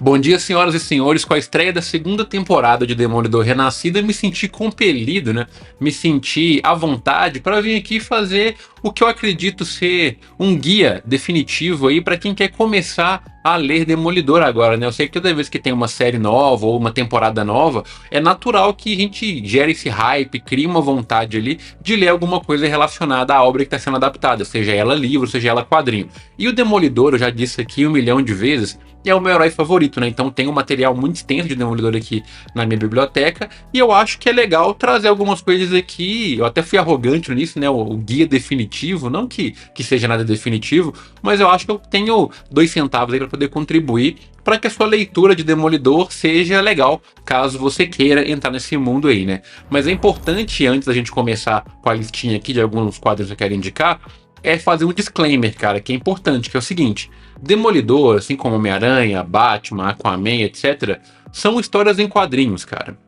Bom dia, senhoras e senhores. Com a estreia da segunda temporada de Demolidor Renascido, eu me senti compelido, né? Me senti à vontade para vir aqui fazer o que eu acredito ser um guia definitivo aí para quem quer começar a ler Demolidor agora, né? Eu sei que toda vez que tem uma série nova ou uma temporada nova, é natural que a gente gere esse hype, crie uma vontade ali de ler alguma coisa relacionada à obra que está sendo adaptada, seja ela livro, seja ela quadrinho. E o Demolidor, eu já disse aqui 1 milhão de vezes, é o meu herói favorito, né? Então tem um material muito extenso de Demolidor aqui na minha biblioteca, e eu acho que é legal trazer algumas coisas aqui. Eu até fui arrogante nisso, né? O guia definitivo, não que seja nada definitivo, mas eu acho que eu tenho 2 centavos aí para poder contribuir para que a sua leitura de Demolidor seja legal, caso você queira entrar nesse mundo aí, né? Mas é importante, antes da gente começar com a listinha aqui de alguns quadros que eu quero indicar, é fazer um disclaimer, cara, que é importante, que é o seguinte: Demolidor, assim como Homem-Aranha, Batman, Aquaman, etc., são histórias em quadrinhos, cara.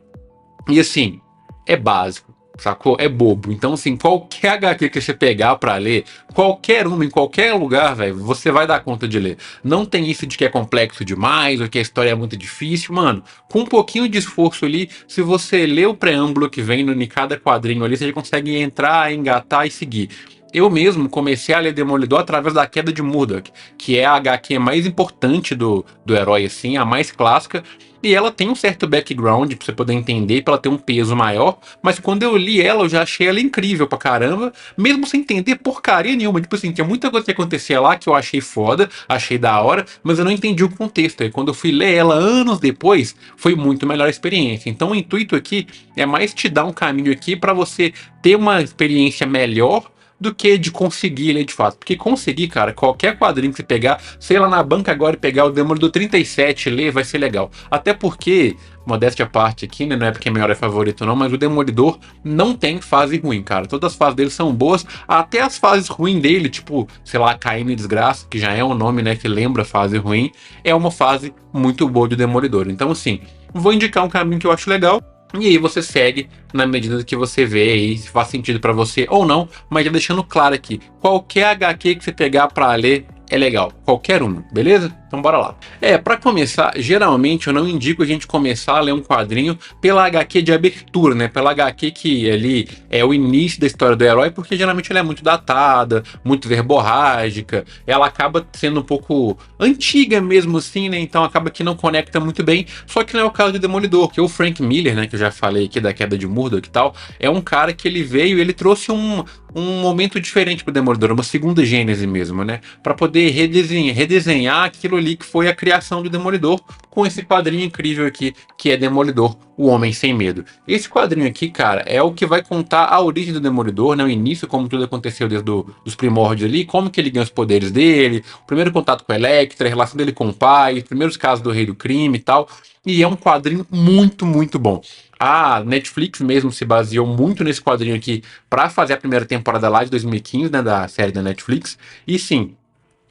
E assim, é básico, sacou? É bobo. Então, assim, qualquer HQ que você pegar pra ler, qualquer uma, em qualquer lugar, velho, você vai dar conta de ler. Não tem isso de que é complexo demais, ou que a história é muito difícil, mano. Com um pouquinho de esforço ali, se você ler o preâmbulo que vem em cada quadrinho ali, você já consegue entrar, engatar e seguir. Eu mesmo comecei a ler Demolidor através da Queda de Murdoch, que é a HQ mais importante do herói, assim, a mais clássica, e ela tem um certo background pra você poder entender, pra ela ter um peso maior, mas quando eu li ela, eu já achei ela incrível pra caramba, mesmo sem entender porcaria nenhuma. Tipo assim, tinha muita coisa que acontecia lá que eu achei foda, achei da hora, mas eu não entendi o contexto. E quando eu fui ler ela anos depois, foi muito melhor a experiência. Então o intuito aqui é mais te dar um caminho aqui pra você ter uma experiência melhor do que de conseguir ler de fato. Porque conseguir, cara, qualquer quadrinho que você pegar, sei lá na banca agora e pegar o Demolidor 37 e ler, vai ser legal. Até porque, modéstia à parte aqui, né, não é porque é meu herói favorito não, mas o Demolidor não tem fase ruim, cara. Todas as fases dele são boas, até as fases ruins dele, tipo, sei lá, Caindo em Desgraça, que já é um nome, né, que lembra fase ruim, é uma fase muito boa do Demolidor. Então, assim, vou indicar um caminho que eu acho legal, e aí você segue na medida que você vê aí se faz sentido pra você ou não, mas já deixando claro aqui, qualquer HQ que você pegar pra ler é legal, qualquer uma, beleza? Então bora lá. Pra começar, geralmente eu não indico a gente começar a ler um quadrinho pela HQ de abertura, né? Pela HQ que ali é o início da história do herói, porque geralmente ela é muito datada, muito verborrágica, ela acaba sendo um pouco antiga mesmo assim, né? Então acaba que não conecta muito bem, só que não é o caso de Demolidor, que o Frank Miller, né, que eu já falei aqui da Queda de Murdoch e tal, é um cara que ele veio e ele trouxe um momento diferente pro Demolidor, uma segunda gênese mesmo, né? Pra poder redesenhar aquilo ali que foi a criação do Demolidor, com esse quadrinho incrível aqui, que é Demolidor, o Homem Sem Medo. Esse quadrinho aqui, cara, é o que vai contar a origem do Demolidor, né? O início, como tudo aconteceu desde os primórdios ali, como que ele ganha os poderes dele, o primeiro contato com a Elektra, a relação dele com o pai, os primeiros casos do Rei do Crime e tal. E é um quadrinho muito, muito bom. A Netflix mesmo se baseou muito nesse quadrinho aqui para fazer a primeira temporada lá de 2015, né, da série da Netflix. E sim,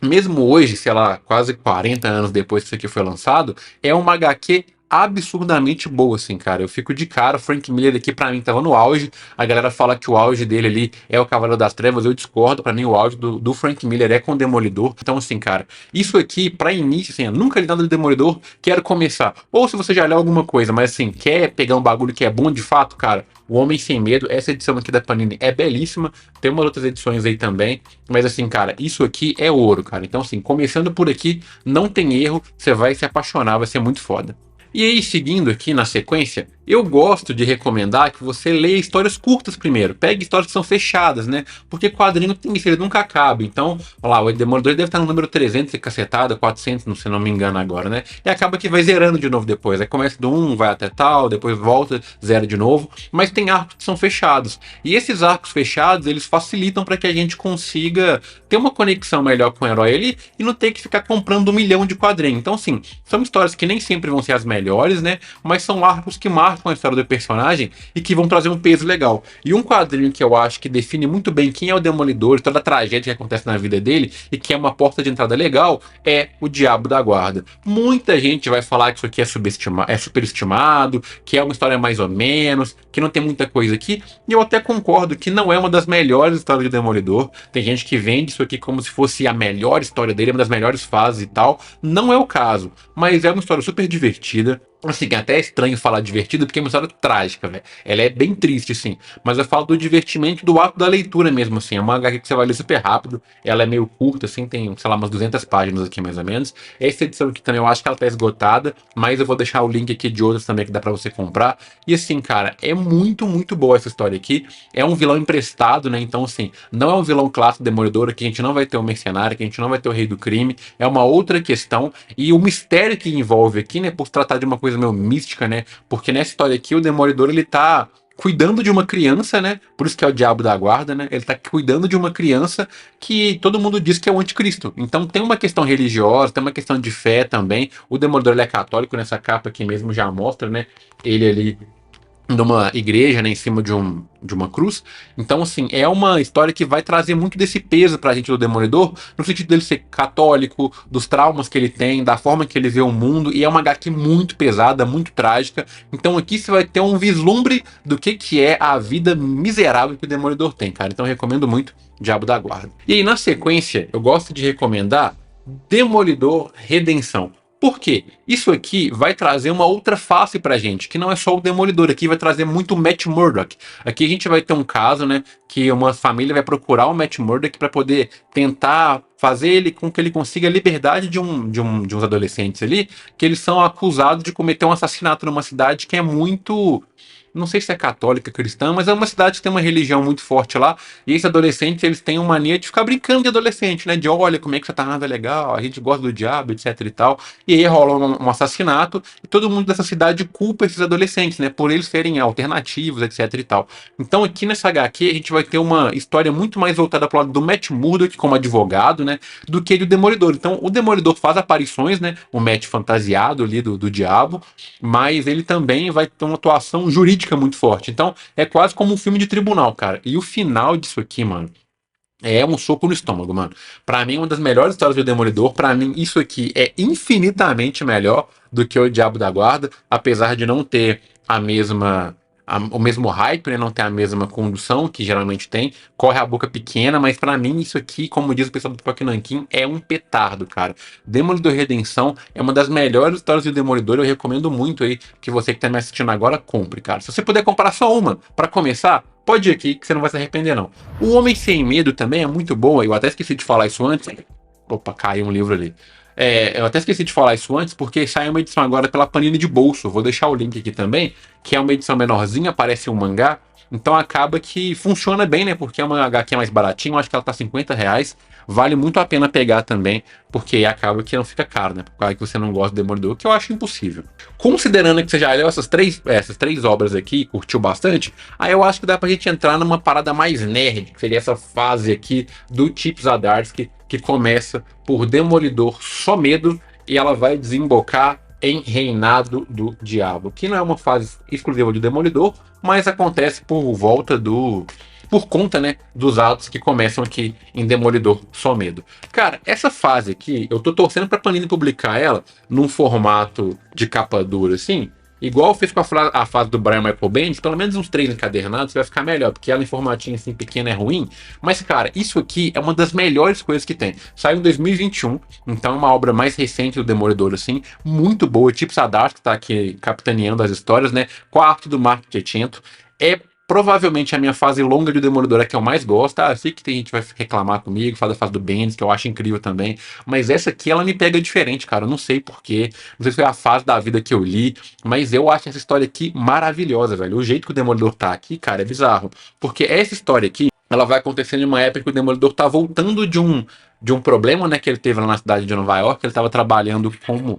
mesmo hoje, sei lá, quase 40 anos depois que isso aqui foi lançado, é uma HQ absurdamente boa, assim, cara. Eu fico de cara, o Frank Miller aqui pra mim tava no auge. A galera fala que o auge dele ali é o Cavaleiro das Trevas, eu discordo. Pra mim o auge do Frank Miller é com o Demolidor. Então, assim, cara, isso aqui, pra início, assim, eu nunca li nada do Demolidor, quero começar. Ou se você já leu alguma coisa, mas assim, quer pegar um bagulho que é bom de fato, cara, o Homem Sem Medo, essa edição aqui da Panini é belíssima, tem umas outras edições aí também, mas assim, cara, isso aqui é ouro, cara. Então, assim, começando por aqui, não tem erro, você vai se apaixonar, vai ser muito foda. E aí, seguindo aqui na sequência, eu gosto de recomendar que você leia histórias curtas primeiro. Pegue histórias que são fechadas, né? Porque quadrinho tem isso, ele nunca acaba. Então, olha lá, o Demolidor deve estar no número 300 e cacetada, 400, se não me engano agora, né? E acaba que vai zerando de novo depois. Aí começa do 1, vai até tal, depois volta, zera de novo. Mas tem arcos que são fechados. E esses arcos fechados, eles facilitam para que a gente consiga ter uma conexão melhor com o herói ali e não ter que ficar comprando 1 milhão de quadrinhos. Então, assim, são histórias que nem sempre vão ser as melhores, né? Mas são arcos que marcam marcam a história do personagem e que vão trazer um peso legal. E um quadrinho que eu acho que define muito bem quem é o Demolidor, toda a tragédia que acontece na vida dele e que é uma porta de entrada legal, é o Diabo da Guarda. Muita gente vai falar que isso aqui é superestimado, que é uma história mais ou menos, que não tem muita coisa aqui, e eu até concordo que não é uma das melhores histórias de Demolidor. Tem gente que vende isso aqui como se fosse a melhor história dele, uma das melhores fases e tal. Não é o caso, mas é uma história super divertida. Assim, é até estranho falar divertido, porque é uma história trágica, velho. Ela é bem triste, sim. Mas eu falo do divertimento do ato da leitura mesmo, assim. É uma HQ que você vai ler super rápido. Ela é meio curta, assim, tem, sei lá, umas 200 páginas aqui, mais ou menos. Essa edição aqui também eu acho que ela tá esgotada, mas eu vou deixar o link aqui de outras também que dá pra você comprar. E assim, cara, é muito, muito boa essa história aqui. É um vilão emprestado, né? Então, assim, não é um vilão clássico Demolidor, aqui a gente não vai ter o mercenário, que a gente não vai ter o rei do crime. É uma outra questão. E o mistério que envolve aqui, né, por se tratar de uma coisa meio mística, né? Porque nessa história aqui o Demolidor ele tá cuidando de uma criança, né? Por isso que é o Diabo da Guarda, né? Ele tá cuidando de uma criança que todo mundo diz que é o anticristo. Então tem uma questão religiosa, tem uma questão de fé também. O Demolidor ele é católico, nessa capa aqui mesmo já mostra, né? Ele ali numa igreja, né, em cima de uma cruz. Então, assim, é uma história que vai trazer muito desse peso pra gente do Demolidor, no sentido dele ser católico, dos traumas que ele tem, da forma que ele vê o mundo, e é uma HQ muito pesada, muito trágica. Então aqui você vai ter um vislumbre do que é a vida miserável que o Demolidor tem, cara. Então eu recomendo muito Diabo da Guarda. E aí, na sequência, eu gosto de recomendar Demolidor Redenção. Por quê? Isso aqui vai trazer uma outra face pra gente, que não é só o Demolidor, aqui vai trazer muito o Matt Murdock. Aqui a gente vai ter um caso, né, que uma família vai procurar o Matt Murdock para poder tentar fazer ele com que ele consiga a liberdade de uns adolescentes ali, que eles são acusados de cometer um assassinato numa cidade que é muito... Não sei se é católica, cristã, mas é uma cidade que tem uma religião muito forte lá. E esses adolescentes, eles têm uma mania de ficar brincando de adolescente, né? De olha, como é que Satanás é legal, a gente gosta do diabo, etc e tal. E aí rola um assassinato e todo mundo dessa cidade culpa esses adolescentes, né? Por eles serem alternativos, etc e tal. Então aqui nessa HQ a gente vai ter uma história muito mais voltada pro lado do Matt Murdock como advogado, né? Do que do Demolidor. Então o Demolidor faz aparições, né? O Matt fantasiado ali do diabo, mas ele também vai ter uma atuação jurídica muito forte. Então é quase como um filme de tribunal, cara. E o final disso aqui, mano, é um soco no estômago, mano. Pra mim, uma das melhores histórias do Demolidor. Pra mim, isso aqui é infinitamente melhor do que o Diabo da Guarda, apesar de não ter a mesma. O mesmo hype, né? Não ter a mesma condução que geralmente tem, corre a boca pequena, mas pra mim isso aqui, como diz o pessoal do Pipoca Nanquim, é um petardo, cara. Demolidor Redenção é uma das melhores histórias do Demolidor, eu recomendo muito aí que você que tá me assistindo agora compre, cara. Se você puder comprar só uma pra começar, pode ir aqui que você não vai se arrepender, não. O Homem Sem Medo também é muito bom, eu até esqueci de falar isso antes. Opa, caiu um livro ali. Eu até esqueci de falar isso antes, porque sai uma edição agora pela Panini de bolso. Vou deixar o link aqui também, que é uma edição menorzinha, parece um mangá. Então acaba que funciona bem, né? Porque é uma HQ mais baratinha, eu acho que ela tá R$ 50. Vale muito a pena pegar também, porque acaba que não fica caro, né? Por causa que você não gosta do Demolidor, que eu acho impossível. Considerando que você já leu essas três obras aqui, curtiu bastante, aí eu acho que dá pra gente entrar numa parada mais nerd, que seria essa fase aqui do Chip Zdarsky, que começa por Demolidor Só Medo e ela vai desembocar em Reinado do Diabo, que não é uma fase exclusiva de Demolidor, mas acontece por conta, né, dos atos que começam aqui em Demolidor Só Medo. Cara, essa fase aqui, eu tô torcendo pra Panini publicar ela num formato de capa dura, assim, igual fez com a fase do Brian Michael Bendis, pelo menos uns 3 encadernados, vai ficar melhor, porque ela em formatinho assim pequeno é ruim. Mas, cara, isso aqui é uma das melhores coisas que tem. Saiu em 2021, então é uma obra mais recente do Demolidor, assim, muito boa. Tipo Zdarsky, que tá aqui capitaneando as histórias, né? Com a arte do Mark Piacento. É provavelmente a minha fase longa de Demolidor é que eu mais gosto. Eu sei que tem gente que vai reclamar comigo, fala da fase do Bendis, que eu acho incrível também. Mas essa aqui, ela me pega diferente, cara. Eu não sei porquê. Não sei se foi a fase da vida que eu li. Mas eu acho essa história aqui maravilhosa, velho. O jeito que o Demolidor tá aqui, cara, é bizarro. Porque essa história aqui, ela vai acontecendo em uma época que o Demolidor tá voltando de um problema, né, que ele teve lá na cidade de Nova York. Ele tava trabalhando como...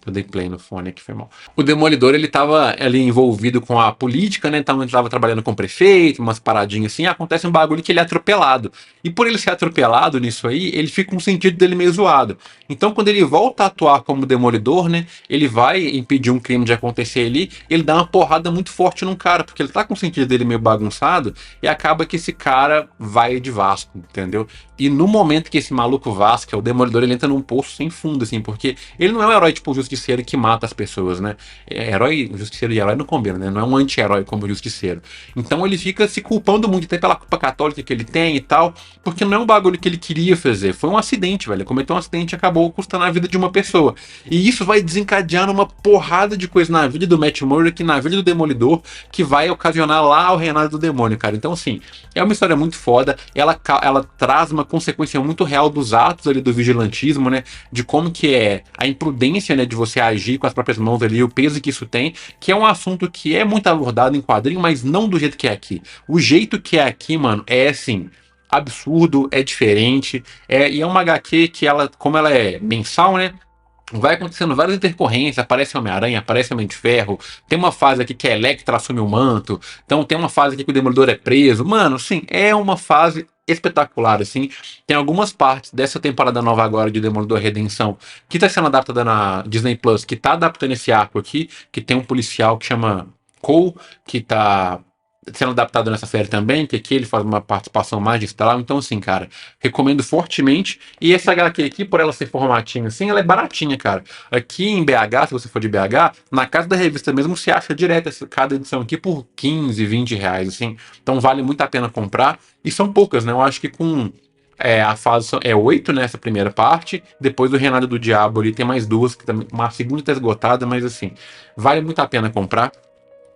Eu dei play no fone aqui, foi mal. O Demolidor, ele tava ali envolvido com a política, né? Então ele tava trabalhando com o prefeito, umas paradinhas assim. Acontece um bagulho que ele é atropelado. E por ele ser atropelado nisso aí, ele fica com um sentido dele meio zoado. Então quando ele volta a atuar como Demolidor, né? Ele vai impedir um crime de acontecer ali. Ele dá uma porrada muito forte num cara, porque ele tá com o sentido dele meio bagunçado. E acaba que esse cara vai de Vasco, entendeu? E no momento que esse maluco vasca, o Demolidor, ele entra num poço sem fundo, assim, porque ele não é um herói tipo o Justiceiro que mata as pessoas, né? Herói, Justiceiro e herói não combinam, né? Não é um anti-herói como o Justiceiro. Então ele fica se culpando muito, até pela culpa católica que ele tem e tal, porque não é um bagulho que ele queria fazer. Foi um acidente, velho. Ele cometeu um acidente e acabou custando a vida de uma pessoa. E isso vai desencadear uma porrada de coisa na vida do Matt Murdock, na vida do Demolidor, que vai ocasionar lá o reinado do demônio, cara. Então, assim, é uma história muito foda. Ela traz uma consequência muito real dos atos ali do vigilantismo, né? De como que é a imprudência, né, de você agir com as próprias mãos ali, o peso que isso tem, que é um assunto que é muito abordado em quadrinho, mas não do jeito que é aqui. O jeito que é aqui, mano, é assim, absurdo, é diferente, e é uma HQ que ela, como ela é mensal, né? Vai acontecendo várias intercorrências, aparece Homem-Aranha, aparece Homem de Ferro, tem uma fase aqui que a Elektra assume o manto, então tem uma fase aqui que o Demolidor é preso, mano, sim, é uma fase espetacular, assim, tem algumas partes dessa temporada nova agora de Demolidor Redenção, que tá sendo adaptada na Disney Plus, que tá adaptando esse arco aqui, que tem um policial que chama Cole, que tá sendo adaptado nessa série também, que aqui ele faz uma participação magistral, então assim, cara, recomendo fortemente, e essa HQ aqui, por ela ser formatinho assim, ela é baratinha, cara. Aqui em BH, se você for de BH, na casa da revista mesmo, você acha direto cada edição aqui por 15, 20 reais, assim, então vale muito a pena comprar, e são poucas, né, eu acho que com a fase é 8, né, essa primeira parte, depois do Reinado do Diabo ali tem mais duas, que também, uma segunda tá esgotada, mas assim, vale muito a pena comprar.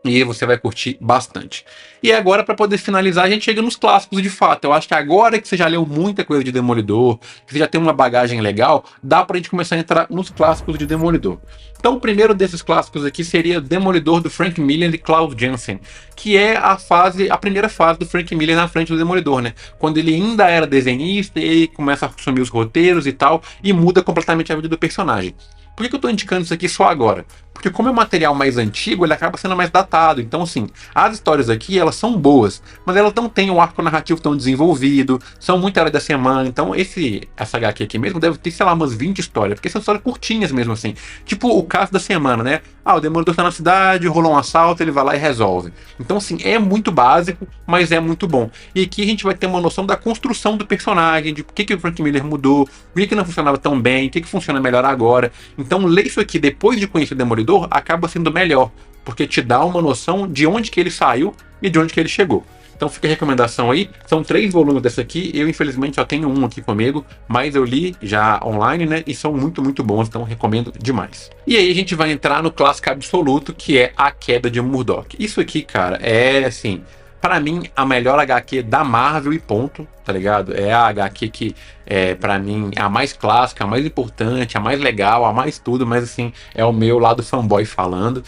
E você vai curtir bastante. E agora, para poder finalizar, a gente chega nos clássicos de fato. Eu acho que agora que você já leu muita coisa de Demolidor, que você já tem uma bagagem legal, dá pra gente começar a entrar nos clássicos de Demolidor. Então, o primeiro desses clássicos aqui seria Demolidor do Frank Miller e Klaus Janson, que é a primeira fase do Frank Miller na frente do Demolidor, né? Quando ele ainda era desenhista, ele começa a assumir os roteiros e tal, e muda completamente a vida do personagem. Por que eu estou indicando isso aqui só agora? Porque como é um material mais antigo, ele acaba sendo mais datado. Então, assim, as histórias aqui, elas são boas, mas elas não têm um arco narrativo tão desenvolvido, são muito hora da semana. Então, essa HQ aqui mesmo deve ter, sei lá, umas 20 histórias, porque são histórias curtinhas mesmo, assim. Tipo o caso da semana, né? Ah, o Demolidor tá na cidade, rolou um assalto, ele vai lá e resolve. Então, assim, é muito básico, mas é muito bom. E aqui a gente vai ter uma noção da construção do personagem, de por que o Frank Miller mudou, por que não funcionava tão bem, o que funciona melhor agora. Então, ler isso aqui depois de conhecer o Demolidor acaba sendo melhor, porque te dá uma noção de onde que ele saiu e de onde que ele chegou. Então fica a recomendação aí, são 3 volumes dessa aqui, eu infelizmente só tenho um aqui comigo, mas eu li já online, né, e são muito, muito bons, então recomendo demais. E aí a gente vai entrar no clássico absoluto, que é A Queda de Murdock. Isso aqui, cara, é assim, pra mim, a melhor HQ da Marvel e ponto, tá ligado? É a HQ que, pra mim, é a mais clássica, a mais importante, a mais legal, a mais tudo, mas assim, é o meu lado fanboy falando.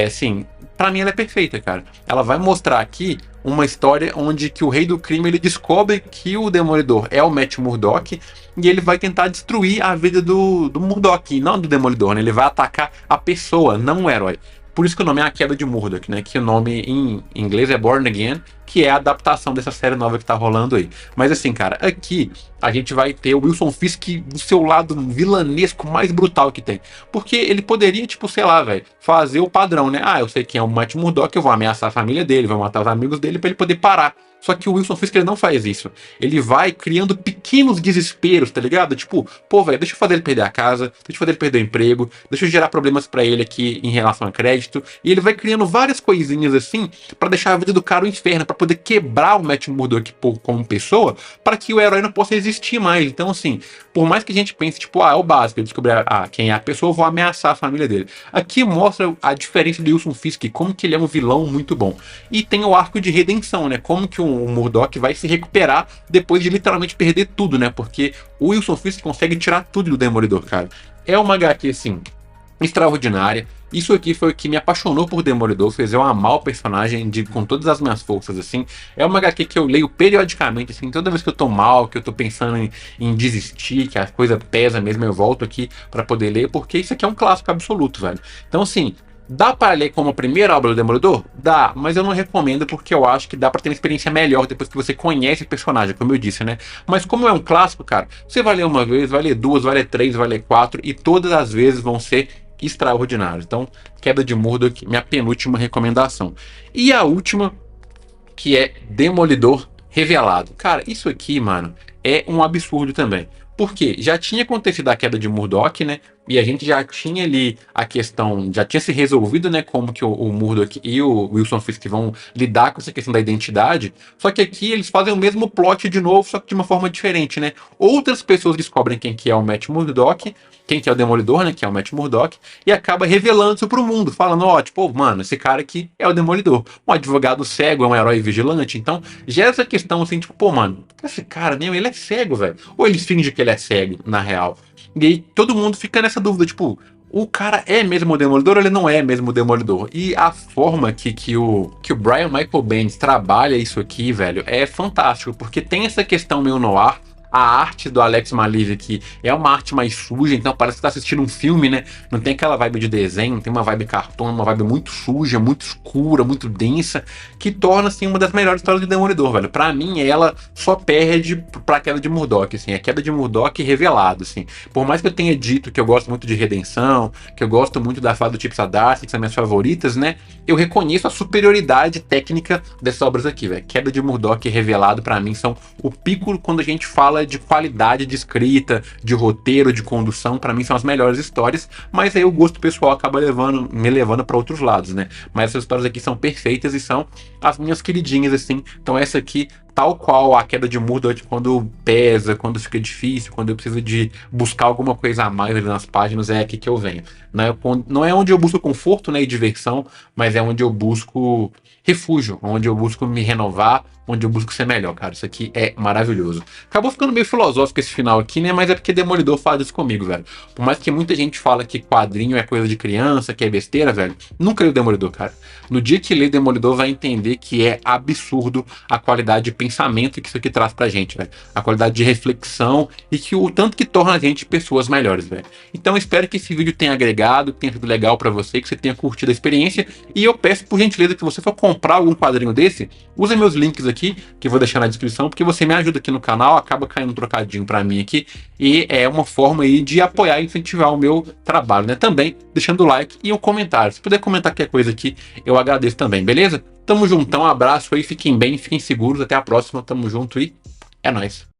Assim, pra mim ela é perfeita, cara. Ela vai mostrar aqui uma história onde que o rei do crime, ele descobre que o Demolidor é o Matt Murdock e ele vai tentar destruir a vida do Murdock, não do Demolidor, né? Ele vai atacar a pessoa, não o herói. Por isso que o nome é A Queda de Murdock, né? Que o nome em inglês é Born Again, que é a adaptação dessa série nova que tá rolando aí. Mas assim, cara, aqui a gente vai ter o Wilson Fisk do seu lado vilanesco mais brutal que tem. Porque ele poderia, tipo, sei lá, velho, fazer o padrão, né? Ah, eu sei quem é o Matt Murdock, eu vou ameaçar a família dele, vou matar os amigos dele pra ele poder parar. Só que o Wilson Fisk ele não faz isso. Ele vai criando pequenos desesperos, tá ligado? Tipo, pô, velho, deixa eu fazer ele perder a casa, deixa eu fazer ele perder o emprego, deixa eu gerar problemas pra ele aqui em relação a crédito. E ele vai criando várias coisinhas assim pra deixar a vida do cara um inferno, pra poder quebrar o Matt Murdock como pessoa, para que o herói não possa existir mais. Então, assim, por mais que a gente pense, tipo, é o básico, eu descobri quem é a pessoa, eu vou ameaçar a família dele. Aqui mostra a diferença do Wilson Fisk, como que ele é um vilão muito bom. E tem o arco de redenção, né? Como que o Murdock vai se recuperar depois de literalmente perder tudo, né? Porque o Wilson Fisk consegue tirar tudo do Demolidor, cara. É uma HQ, assim, extraordinária. Isso aqui foi o que me apaixonou por Demolidor, fez eu amar o personagem com todas as minhas forças, assim. É uma HQ que eu leio periodicamente, assim, toda vez que eu tô mal, que eu tô pensando em desistir, que a coisa pesa mesmo, eu volto aqui pra poder ler, porque isso aqui é um clássico absoluto, velho. Então, assim, dá para ler como a primeira obra do Demolidor? Dá, mas eu não recomendo porque eu acho que dá para ter uma experiência melhor depois que você conhece o personagem, como eu disse, né? Mas como é um clássico, cara, você vai ler uma vez, vai ler duas, vai ler três, vai ler quatro e todas as vezes vão ser extraordinários. Então, Queda de Murdoch, minha penúltima recomendação. E a última, que é Demolidor Revelado. Cara, isso aqui, mano, é um absurdo também. Porque já tinha acontecido a queda de Murdoch, né? E a gente já tinha ali a questão, já tinha se resolvido, né? Como que o Murdoch e o Wilson Fisk vão lidar com essa questão da identidade. Só que aqui eles fazem o mesmo plot de novo, só que de uma forma diferente, né? Outras pessoas descobrem quem que é o Matt Murdock, quem que é o Demolidor, né? Que é o Matt Murdock, e acaba revelando isso pro mundo, falando, ó, tipo, mano, esse cara aqui é o Demolidor. Um advogado cego é um herói vigilante, então gera essa questão assim, tipo, pô, mano, esse cara, né, ele é cego, velho. Ou ele finge que ele é cego, na real. E aí todo mundo fica nessa dúvida, tipo, o cara é mesmo o Demolidor ou ele não é mesmo o Demolidor? E a forma que o Brian Michael Bendis trabalha isso aqui, velho, é fantástico, porque tem essa questão meio noir. A arte do Alex Maleev é uma arte mais suja, então parece que tá assistindo um filme, né? Não tem aquela vibe de desenho, tem uma vibe cartoon, uma vibe muito suja, muito escura, muito densa, que torna, assim, uma das melhores histórias de Demolidor, velho. Pra mim, ela só perde pra Queda de Murdoch, assim, a Queda de Murdoch revelado, assim. Por mais que eu tenha dito que eu gosto muito de Redenção, que eu gosto muito da fase do Chip Zdarsky, que são minhas favoritas, né? Eu reconheço a superioridade técnica dessas obras aqui, velho. Queda de Murdoch revelado, pra mim, são o pico quando a gente fala de qualidade de escrita, de roteiro, de condução, pra mim são as melhores histórias, mas aí o gosto pessoal acaba me levando para outros lados, né? Mas essas histórias aqui são perfeitas e são as minhas queridinhas, assim. Então essa aqui, tal qual a Queda de Murdoch, quando pesa, quando fica difícil, quando eu preciso de buscar alguma coisa a mais ali nas páginas, é aqui que eu venho. Não é onde eu busco conforto, né, e diversão, mas é onde eu busco refúgio, onde eu busco me renovar, onde eu busco ser melhor, cara. Isso aqui é maravilhoso. Acabou ficando meio filosófico esse final aqui, né? Mas é porque Demolidor faz isso comigo, velho. Por mais que muita gente fala que quadrinho é coisa de criança, que é besteira, velho. Nunca li o Demolidor, cara. No dia que lê Demolidor, vai entender que é absurdo a qualidade de pensamento que isso aqui traz pra gente, velho. A qualidade de reflexão e que o tanto que torna a gente pessoas melhores, velho. Então, espero que esse vídeo tenha agregado, tenha sido legal pra você, que você tenha curtido a experiência. E eu peço, por gentileza, que você for comprar algum quadrinho desse, use meus links aqui, que eu vou deixar na descrição, porque você me ajuda aqui no canal, acaba caindo um trocadinho pra mim aqui, e é uma forma aí de apoiar e incentivar o meu trabalho, né? Também deixando o like e um comentário. Se puder comentar qualquer coisa aqui, eu agradeço também, beleza? Tamo juntão, um abraço aí, fiquem bem, fiquem seguros, até a próxima, tamo junto e é nóis.